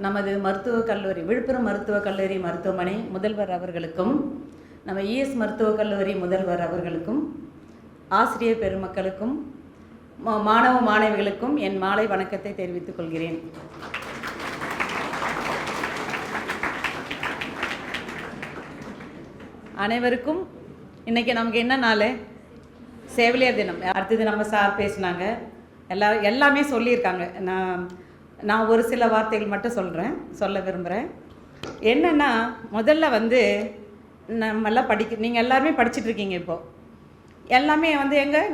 நமது மருத்துவக் கல்லூரி விழுப்புரம் மருத்துவக் கல்லூரி மருத்துவமனை முதல்வர் அவர்களுக்கும் நம்ம இஎஸ் மருத்துவக் கல்லூரி முதல்வர் அவர்களுக்கும் ஆசிரியர் பெருமக்களுக்கும் மாணவ மாணவிகளுக்கும் என் மாலை வணக்கத்தை தெரிவித்துக் கொள்கிறேன். அனைவருக்கும் இன்றைக்கி நமக்கு என்ன நாள்? செவிலியர் தினம். அடுத்தது நம்ம சார் பேசினாங்க, எல்லாமே சொல்லியிருக்காங்க. நான் ஒரு சில வார்த்தைகள் மட்டும் சொல்ல விரும்புகிறேன். என்னென்னா, முதல்ல நம்மெல்லாம் நீங்கள் எல்லாருமே படிச்சுட்ருக்கீங்க. இப்போது எல்லாமே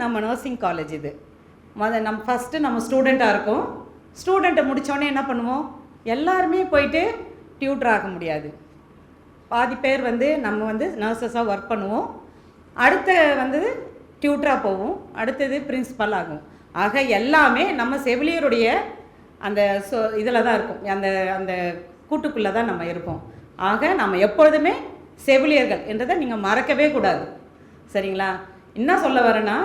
நம்ம நர்சிங் காலேஜ். இது நம்ம ஃபஸ்ட்டு நம்ம ஸ்டூடெண்ட்டாக இருக்கோம். ஸ்டூடெண்ட்டை முடித்தோடனே என்ன பண்ணுவோம்? எல்லாருமே போயிட்டு டியூட்டர் ஆக முடியாது. பாதி பேர் நம்ம நர்சஸாக ஒர்க் பண்ணுவோம். அடுத்த டியூட்டராக போவோம். அடுத்தது பிரின்சிபல் ஆகும். ஆக எல்லாமே நம்ம செவிலியருடைய அந்த இதில் தான் இருக்கும். அந்த கூட்டுக்குள்ளே தான் நம்ம இருப்போம். ஆக நம்ம எப்பொழுதுமே செவிலியர்கள் என்றதை நீங்கள் மறக்கவே கூடாது. சரிங்களா? என்ன சொல்ல வரேன்னா,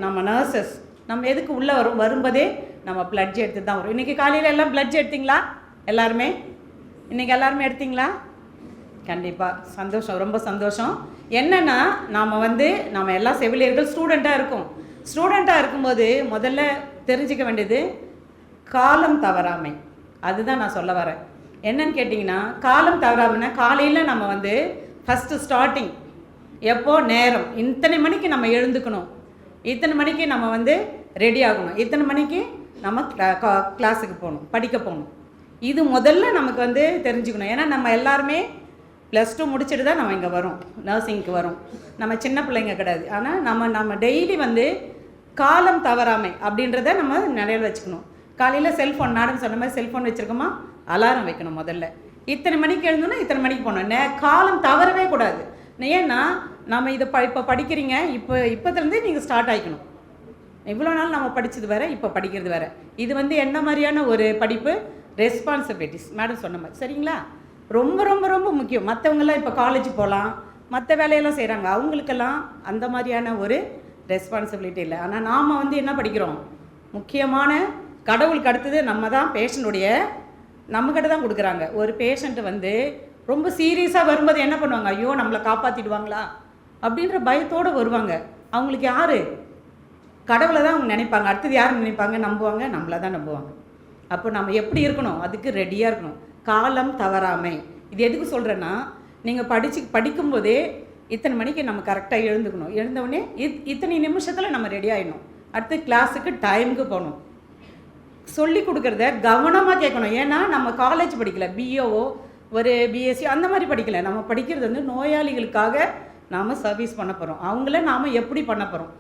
நம்ம நர்சஸ் நம்ம எதுக்கு உள்ளே வரும்போதே நம்ம பிளட்ஜ் எடுத்து தான் வரும். இன்றைக்கி காலையில் எல்லாம் பிளட்ஜ் எடுத்திங்களா? எல்லாருமே இன்றைக்கி எல்லாருமே எடுத்திங்களா? கண்டிப்பாக சந்தோஷம், ரொம்ப சந்தோஷம். என்னென்னா, நம்ம எல்லா செவிலியர்கள் ஸ்டூடெண்ட்டாக இருக்கோம். ஸ்டூடெண்ட்டாக இருக்கும்போது முதல்ல தெரிஞ்சிக்க வேண்டியது காலம் தவறாமை. அதுதான் நான் சொல்ல வரேன். என்னன்னு கேட்டிங்கன்னா, காலம் தவறாமைன்னா காலையில் நம்ம ஃபஸ்ட்டு ஸ்டார்டிங் எப்போ நேரம் இத்தனை மணிக்கு நம்ம எழுந்துக்கணும், இத்தனை மணிக்கு நம்ம ரெடி ஆகணும், இத்தனை மணிக்கு நம்ம கிளாஸுக்கு போகணும், படிக்க போகணும். இது முதல்ல நமக்கு தெரிஞ்சுக்கணும். ஏன்னா நம்ம எல்லாருமே +2 முடிச்சுட்டு தான் நம்ம இங்கே வரோம், நர்சிங்க்கு வரோம். நம்ம சின்ன பிள்ளைங்க கிடையாது. ஆனால் நம்ம டெய்லி காலம் தவறாமை அப்படின்றத நம்ம நினைவில் வச்சுக்கணும். காலையில் செல்ஃபோன், மேடம் சொன்ன மாதிரி செல்ஃபோன் வச்சுருக்கோமா, அலாரம் வைக்கணும். முதல்ல இத்தனை மணிக்கு எழுந்தோன்னா இத்தனை மணிக்கு போகணும். காலம் தவறவே கூடாது. ஏன்னா நம்ம இதை இப்போ படிக்கிறீங்க, இப்போத்துலேருந்தே நீங்கள் ஸ்டார்ட் ஆகிக்கணும். இவ்வளோ நாள் நம்ம படித்தது வேறு, இப்போ படிக்கிறது வேறு. இது என்ன மாதிரியான ஒரு படிப்பு? ரெஸ்பான்சிபிலிட்டிஸ். மேடம் சொன்ன மாதிரி. சரிங்களா? ரொம்ப ரொம்ப ரொம்ப முக்கியம். மற்றவங்கெல்லாம் இப்போ காலேஜ் போகலாம், மற்ற வேலையெல்லாம் செய்கிறாங்க. அவங்களுக்கெல்லாம் அந்த மாதிரியான ஒரு ரெஸ்பான்சிபிலிட்டி இல்லை. ஆனால் நாம் என்ன படிக்கிறோம்? முக்கியமான கடவுளுக்கு அடுத்தது நம்ம தான் பேஷண்ட்டுடைய நம்மக்கிட்ட தான் கொடுக்குறாங்க. ஒரு பேஷண்ட்டு ரொம்ப சீரியஸாக வரும்போது என்ன பண்ணுவாங்க? ஐயோ நம்மளை காப்பாற்றிடுவாங்களா அப்படின்ற பயத்தோடு வருவாங்க. அவங்களுக்கு யார்? கடவுளை தான் அவங்க நினைப்பாங்க. அடுத்தது யார் நினைப்பாங்க? நம்புவாங்க, நம்மளை தான் நம்புவாங்க. அப்போ நம்ம எப்படி இருக்கணும்? அதுக்கு ரெடியாக இருக்கணும். காலம் தவறாமை. இது எதுக்கு சொல்கிறேன்னா, நீங்கள் படிக்கும்போதே இத்தனை மணிக்கு நம்ம கரெக்டாக எழுந்துக்கணும். எழுந்தவுடனே இத்தனை நிமிஷத்தில் நம்ம ரெடி ஆகிடணும். அடுத்து கிளாஸுக்கு டைமுக்கு போகணும். சொல்லி கொடுக்குறத கவனமாக கேட்கணும். ஏன்னா நம்ம காலேஜ் படிக்கல, பிஏஓ ஒரு பிஎஸ்சி அந்த மாதிரி படிக்கலை. நம்ம படிக்கிறது நோயாளிகளுக்காக நாம் சர்வீஸ் பண்ண போகிறோம். அவங்கள நாம் எப்படி பண்ண போகிறோம்,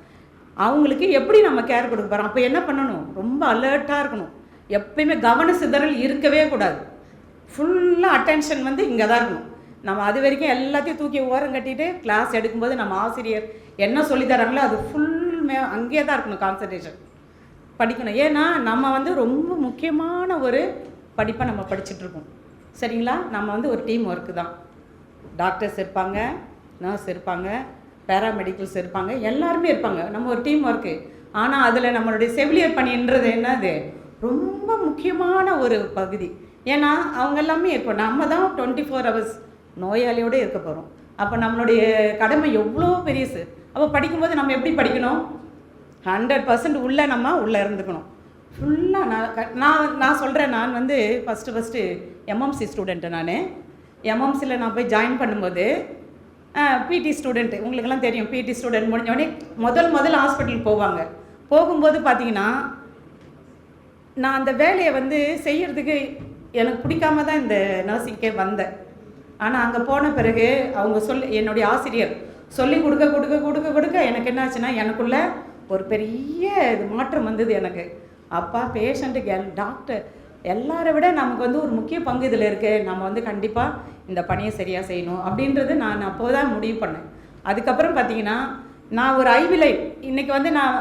அவங்களுக்கு எப்படி நம்ம கேர் கொடுக்க போகிறோம். அப்போ என்ன பண்ணணும்? ரொம்ப அலர்ட்டாக இருக்கணும். எப்பயுமே கவன சிதறல் இருக்கவே கூடாது. ஃபுல்லாக அட்டென்ஷன் இங்கே தான் இருக்கணும். நம்ம அது வரைக்கும் எல்லாத்தையும் தூக்கி ஓரம் கட்டிட்டு கிளாஸ் எடுக்கும்போது நம்ம ஆசிரியர் என்ன சொல்லித்தராங்களோ அது அங்கேயே தான் இருக்கணும். கான்சன்ட்ரேஷன் படிக்கணும். ஏன்னா நம்ம ரொம்ப முக்கியமான ஒரு படிப்பை நம்ம படிச்சுட்ருக்கோம். சரிங்களா? நம்ம ஒரு டீம் ஒர்க்கு தான். டாக்டர்ஸ் இருப்பாங்க, நர்ஸ் இருப்பாங்க, பேராமெடிக்கல்ஸ் இருப்பாங்க, எல்லாருமே இருப்பாங்க. நம்ம ஒரு டீம் ஒர்க்கு. ஆனால் அதில் நம்மளுடைய செவிலியர் பணின்றது என்னது? ரொம்ப முக்கியமான ஒரு பகுதி. ஏன்னா அவங்க எல்லாமே இப்போ நம்ம தான் 24 hours நோயாளியோடு இருக்க போகிறோம். அப்போ நம்மளுடைய கடமை எவ்வளோ பெருசு. அப்போ படிக்கும்போது நம்ம எப்படி படிக்கணும்? 100% உள்ளே இருந்துக்கணும். ஃபுல்லாக நான் சொல்கிறேன். நான் ஃபஸ்ட்டு எம்எம்சி ஸ்டூடெண்ட்டு. நான் எம்எம்சியில் நான் போய் ஜாயின் பண்ணும்போது பிடி ஸ்டூடெண்ட்டு, உங்களுக்கெல்லாம் தெரியும். பிடி ஸ்டூடெண்ட் முடிஞ்சோடனே முதல் ஹாஸ்பிட்டலுக்கு போவாங்க. போகும்போது பார்த்தீங்கன்னா, நான் அந்த வேலையை செய்கிறதுக்கு எனக்கு பிடிக்காம தான் இந்த நர்சிங்க்கே வந்தேன். ஆனால் அங்கே போன பிறகு அவங்க என்னுடைய ஆசிரியர் சொல்லி கொடுக்க எனக்கு என்ன ஆச்சுன்னா, எனக்குள்ள ஒரு பெரிய மாற்றம் வந்தது எனக்கு. அப்பா, பேஷண்ட்டுக்கு டாக்டர் எல்லாரை விட நமக்கு ஒரு முக்கிய பங்கு இதில் இருக்குது. நம்ம கண்டிப்பாக இந்த பணியை சரியாக செய்யணும் அப்படின்றது நான் அப்போ தான் முடிவு பண்ணேன். அதுக்கப்புறம் பார்த்தீங்கன்னா, நான் ஒரு ஐவி லைன் இன்றைக்கி நான்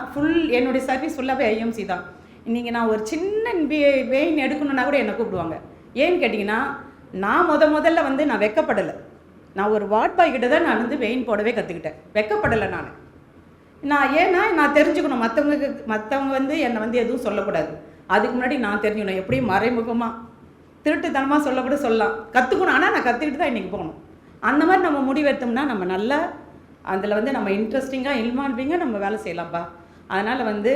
என்னுடைய சர்வீஸ் ஃபுல்லாகவே ஐஎம்சி தான். இன்றைக்கி நான் ஒரு சின்ன வெயின் எடுக்கணுன்னா கூட என்னை கூப்பிடுவாங்க. ஏன்னு கேட்டிங்கன்னா, நான் முதல்ல நான் வெக்கப்படலை. நான் ஒரு வார்ட் பாய் கிட்ட தான் நான் வெயின் போடவே கற்றுக்கிட்டேன். வெக்கப்படலை ஏன்னா நான் தெரிஞ்சுக்கணும். மற்றவங்க என்னை எதுவும் சொல்லக்கூடாது. அதுக்கு முன்னாடி நான் தெரிஞ்சுக்கணும். எப்படியும் மறைமுகமாக திருட்டுத்தனமாக சொல்லக்கூட சொல்லலாம், கற்றுக்கணும். ஆனால் நான் கற்றுக்கிட்டு தான் இன்றைக்கி போகணும். அந்த மாதிரி நம்ம முடிவெடுத்தோம்னா நம்ம நல்லா அதில் வந்து நம்ம இன்ட்ரெஸ்டிங்காக இன்வால்விங்காக நம்ம வேலை செய்யலாம்ப்பா. அதனால்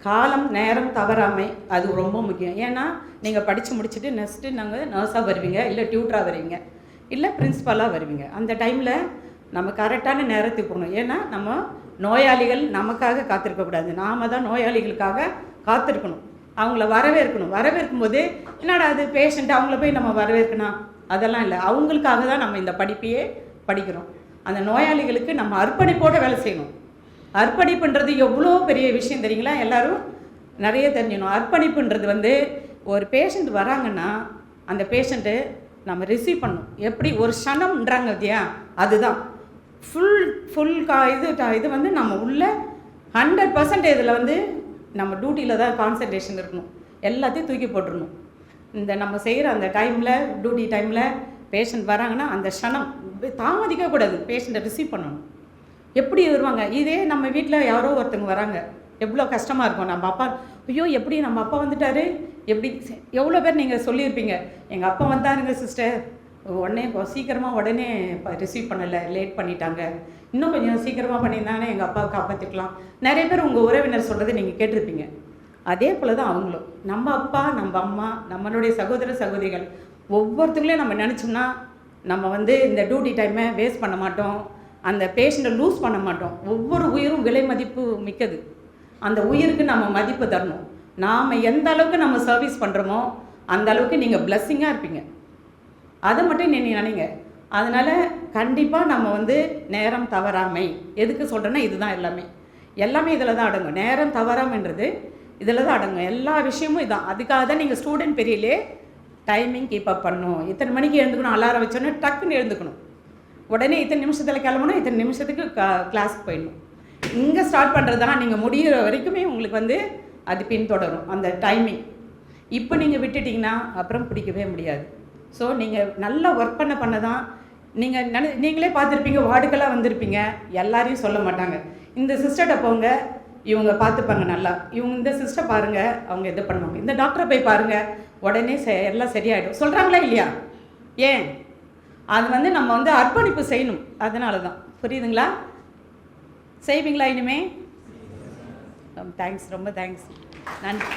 காலம் நேரம் தவறாமை அது ரொம்ப முக்கியம். ஏன்னா நீங்கள் படித்து முடிச்சுட்டு நெக்ஸ்ட்டு நாங்கள் நர்ஸாக வருவீங்க, இல்லை டியூட்டராக வருவீங்க, இல்லை பிரின்ஸிபலாக வருவீங்க. அந்த டைமில் நம்ம கரெக்டான நேரத்துக்கு போகணும். ஏன்னா நம்ம நோயாளிகள் நமக்காக காத்திருக்கக்கூடாது, நாம் தான் நோயாளிகளுக்காக காத்திருக்கணும், அவங்கள வரவேற்கும் போது என்னடா அது பேஷண்ட் அவங்கள போய் நம்ம வரவேற்கணும், அதெல்லாம் இல்லை. அவங்களுக்காக தான் நம்ம இந்த படிப்பையே படிக்கிறோம். அந்த நோயாளிகளுக்கு நம்ம அர்ப்பணிப்போடு வேலை செய்யணும். அர்ப்பணிப்புன்றது எவ்வளோ பெரிய விஷயம் தெரியுங்களா? எல்லோரும் நிறைய தெரிஞ்சுக்கணும். அர்ப்பணிப்புன்றது ஒரு பேஷண்ட் வராங்கன்னா அந்த பேஷண்ட்டு நம்ம ரிசீவ் பண்ணணும். எப்படி ஒரு க்ஷணம்ன்றாங்க இல்லையா, அதுதான் இது நம்ம உள்ள 100% இதில் நம்ம டியூட்டியில் தான் கான்சன்ட்ரேஷன் இருக்கணும். எல்லாத்தையும் தூக்கி போட்டுடணும். இந்த நம்ம செய்கிற அந்த டைமில், டியூட்டி டைமில் பேஷண்ட் வராங்கன்னா அந்த க்ஷணம் தாமதிக்கக்கூடாது. பேஷண்ட்டை ரிசீவ் பண்ணணும். எப்படி வருவாங்க, இதே நம்ம வீட்டில் யாரோ ஒருத்தவங்க வராங்க, எவ்வளோ கஷ்டமாக இருக்கும். நம்ம அப்பா, ஐயோ எப்படி நம்ம அப்பா வந்துட்டார், எப்படி எவ்வளோ பேர் நீங்கள் சொல்லியிருப்பீங்க, எங்கள் அப்பா வந்தாருங்க சிஸ்டர், உடனே ரிசீவ் பண்ணலை, லேட் பண்ணிட்டாங்க, இன்னும் கொஞ்சம் சீக்கிரமாக பண்ணியிருந்தாங்கன்னா எங்கள் அப்பாவை காப்பாற்றிக்கலாம். நிறைய பேர் உங்கள் உறவினர் சொல்கிறத நீங்கள் கேட்டிருப்பீங்க. அதே போல் தான் அவங்களும். நம்ம அப்பா, நம்ம அம்மா, நம்மளுடைய சகோதர சகோதரிகள் ஒவ்வொருத்தங்களையும் நம்ம நினச்சோம்னா நம்ம இந்த டியூட்டி டைமை வேஸ்ட் பண்ண மாட்டோம், அந்த பேஷண்ட்டை லூஸ் பண்ண மாட்டோம். ஒவ்வொரு உயிரும் விலை மதிப்பு மிக்கது. அந்த உயிருக்கு நம்ம மதிப்பு தரணும். நாம் எந்த அளவுக்கு நம்ம சர்வீஸ் பண்ணுறோமோ அந்த அளவுக்கு நீங்கள் பிளஸ்ஸிங்காக இருப்பீங்க. அதை மட்டும் நீங்கள் நினைங்க. அதனால் கண்டிப்பாக நம்ம நேரம் தவறாமை, எதுக்கு சொல்கிறேன்னா இதுதான் எல்லாமே இதில் தான் அடங்கும். நேரம் தவறாமைன்றது இதில் தான் அடங்கும். எல்லா விஷயமும் இதான். அதுக்காக தான் நீங்கள் ஸ்டூடெண்ட் பெரியலே டைமிங் கீப் அப் பண்ணணும். இத்தனை மணிக்கு எழுந்துக்கணும், அலாரம் வச்சோன்னே டக்குன்னு எழுந்துக்கணும். உடனே இத்தனை நிமிஷத்தில் கிளம்பணும், இத்தனை நிமிஷத்துக்கு கிளாஸுக்கு போயிடணும். இங்கே ஸ்டார்ட் பண்ணுறது தான் நீங்கள் முடிகிற வரைக்குமே உங்களுக்கு அது பின்தொடரும் அந்த டைமிங். இப்போ நீங்கள் விட்டுட்டிங்கன்னா அப்புறம் பிடிக்கவே முடியாது. ஸோ நீங்கள் நல்லா ஒர்க் பண்ண தான் நீங்களே பார்த்துருப்பீங்க, வார்டுக்கெல்லாம் வந்திருப்பீங்க. எல்லாரையும் சொல்ல மாட்டாங்க, இந்த சிஸ்டர்கிட்ட போங்க இவங்க பார்த்துப்பாங்க நல்லா, இந்த சிஸ்டர் பாருங்கள் அவங்க இது பண்ணுவாங்க, இந்த டாக்டரை போய் பாருங்கள் உடனே எல்லாம் சரியாயிடும் சொல்கிறாங்களா இல்லையா? ஏன்? அது நம்ம அர்ப்பணிப்பு செய்யணும். அதனால தான். புரியுதுங்களா? செய்வீங்களா இனிமே? தேங்க்ஸ், ரொம்ப தேங்க்ஸ், நன்றி.